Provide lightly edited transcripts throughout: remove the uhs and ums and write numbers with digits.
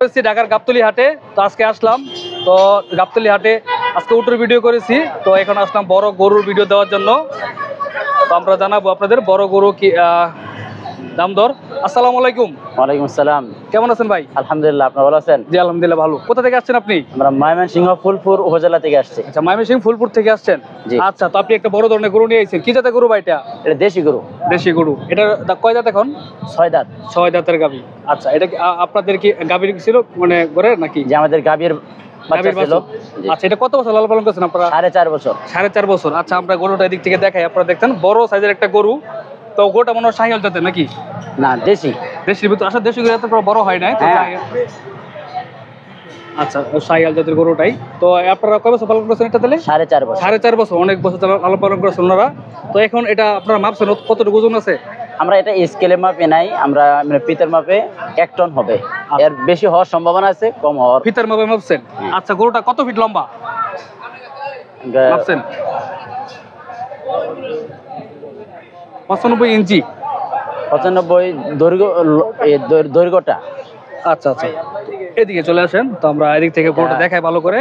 ঢাকার গাবতলী হাটে। তো আজকে আসলাম, তো গাবতলী হাটে আজকে উটের ভিডিও করেছি, তো এখন আসলাম বড় গরুর ভিডিও দেওয়ার জন্য। তো আমরা জানাবো আপনাদের বড় গরু কি দাম দর। আসসালামু আলাইকুম। ওয়ালাইকুম আসসালাম। কেমন আছেন ভাই? আলহামদুলিল্লাহ, আপনি ভালো আছেন? জি আলহামদুলিল্লাহ ভালো। কোথা থেকে আসছেন আপনি? আমরা ময়মনসিংহ ফুলপুর উপজেলা থেকে আসছি। আচ্ছা, ময়মনসিংহ ফুলপুর থেকে আসছেন। জি। আচ্ছা, তো আপনি একটা বড় ধরনের গরু নিয়ে এসেছেন। কি জাতের গরু ভাই এটা? এটা দেশি গরু। দেশি গরু। এটা কয় দাঁত এখন? 6 দাঁত। 6 দাঁতের গাভী। আচ্ছা, এটা কি আপনাদের কি গাভীর ছিল মানে ঘরে নাকি? যে আমাদের গাভীর বাচ্চা ছিল। আচ্ছা, এটা কত বছর লালন পালন করছেন আপনারা? 4.5 বছর। 4.5 বছর। আচ্ছা, আমরা গরুটা এদিক থেকে দেখাই। আপনারা দেখতেন বড় সাইজের একটা গরু। তো গরুটা মনে হয় শাহিওয়াল জাতের নাকি? না, দেশি। দেশির ভিতর আসলে দেশি গরু এত বড় হয় নাই তো। আচ্ছা, শাহিওয়াল জাতের গরুটাই। তো আপনারা কয় বছর পালন করছেন এটা তাহলে? 4.5 বছর। 4.5 বছর, অনেক বছর লালন পালন করছেন ওনারা। তো এখন এটা আপনারা মাপছেন কতটুকু ওজন আছে? আমরা এটা স্কেলে মাপে নাই, আমরা মানে পিতের মাপে 1 টন হবে। এর বেশি হওয়ার সম্ভাবনা আছে, কম হওয়ার। ফিতার মাপে মাপছেন? আচ্ছা, গরুটা কত ফিট লম্বা মাপছেন? 95 ইঞ্চি। 95 দৈর্ঘ্যটা। আচ্ছা আচ্ছা, এদিকে চলে আসেন। তো আমরা এদিক থেকে গরুটা দেখাই ভালো করে।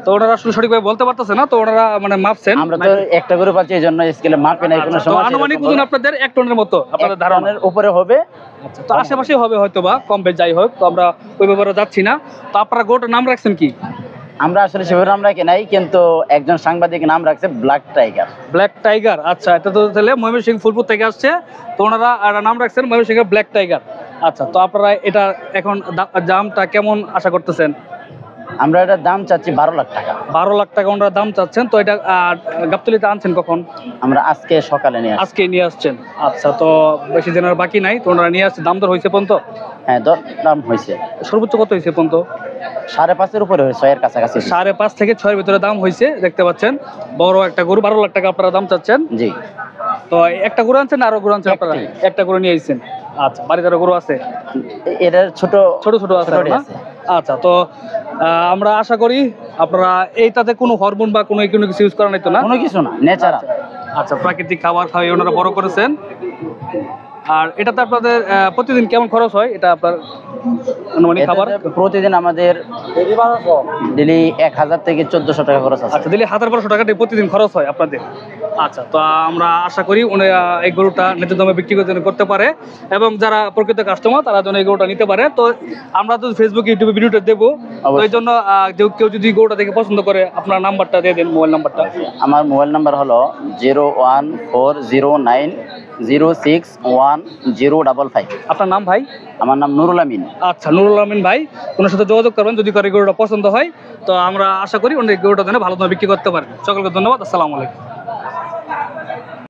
তো ওনারা আসলে সঠিকভাবে বলতে পারতেছে না, তো ওনারা মানে মাপছেন। আমরা তো একটা গরু পাচ্ছি, এই জন্য স্কেলে মাপে নাই কোনো সমস্যা। আনুমানিক ওজন আপনাদের 1 টনের মতো আপনাদের ধারণার উপরে হবে। আচ্ছা, তো আশেপাশে হবে হয়তো বা, কম বেশ যাই হোক। তো আমরা ওই ব্যাপারে যাচ্ছি না। তো আপনারা গরুটার নাম রাখছেন কি? আমরা আসলে সেভাবে নাম রাখি নাই, কিন্তু একজন সাংবাদিক নাম রাখছে ব্ল্যাক টাইগার। Black tiger. আচ্ছা, এটা তো তাহলে ময়মনসিংহ ফুলপুর থেকে আসছে, তো ওনারা নাম রাখছেন ময়মনসিংহ ব্ল্যাক টাইগার। আচ্ছা, তো আপনারা এটা এখন দামটা কেমন আশা করতেছেন? আমরা এটার দাম চাচ্ছি 12 লাখ টাকা। 12 লাখ টাকা ওনারা দাম চাচ্ছেন। তো এটা গাবতলীতে আনছেন কখন? আমরা আজকে সকালে নিয়ে আজকে নিয়ে আসছেন। আচ্ছা, তো বেশি দিনের বাকি নাই, তো ওনারা নিয়ে আসছে। দাম দর হয়েছে পর্যন্ত? হ্যাঁ, দাম হয়েছে। সর্বোচ্চ কত হয়েছে পর্যন্ত? 5.5 উপরে হয়েছে, 6 এর কাছাকাছি। 5.5 থেকে 6 ভিতরে দাম হয়েছে। দেখতে পাচ্ছেন বড় একটা গরু, 12 লাখ টাকা আপনারা দাম চাচ্ছেন। জি। তো একটা গরু আনছেন না আরো গরু আনছেন আপনারা? একটা গরু নিয়ে আসছেন। আচ্ছা, বাড়িতে আরো গরু আছে? এটা ছোট ছোট আছে না? আচ্ছা, তো আমরা আশা করি আপনারা এইটাতে কোনো হরমোন বা কোনো কিছু ইউজ করা নাই তো? না, কোনো কিছু না, ন্যাচারাল। আচ্ছা, প্রাকৃতিক খাবার খাওয়াই ওনারা বড় করেছেন। আর এটাতে আপনাদের প্রতিদিন কেমন খরচ হয়? এটা আপনার আনুমানিক খাবার প্রতিদিন আমাদের ডেলি 1000 থেকে 1400 টাকা খরচ আছে। আচ্ছা, ডেলি 1200 টাকা প্রতিদিন খরচ হয় আপনাদের। আচ্ছা, তো আমরা আশা করি উনি এই গরুটা ন্যায্য দামে বিক্রি করতে পারে, এবং যারা প্রকৃত কাস্টমার তারা যেন এই গরুটা নিতে পারে। তো আমরা তো ফেসবুক ইউটিউবে ভিডিওটা দেবো, তো এই জন্য কেউ যদি গরুটা দেখে পছন্দ করে আপনার নাম্বারটা দিয়ে দেন, মোবাইল নাম্বারটা। আমার মোবাইল নাম্বার হলো 01409061055। আপনার নাম ভাই? আমার নাম নুরুল আমিন। আচ্ছা, নুরুল আমিন ভাই, ওনার সাথে যোগাযোগ করবেন যদি করে গরুটা পছন্দ হয়। তো আমরা আশা করি উনি গরুটা যেন ভালো দামে বিক্রি করতে পারেন। সকলকে ধন্যবাদ। আসসালামু আলাইকুম।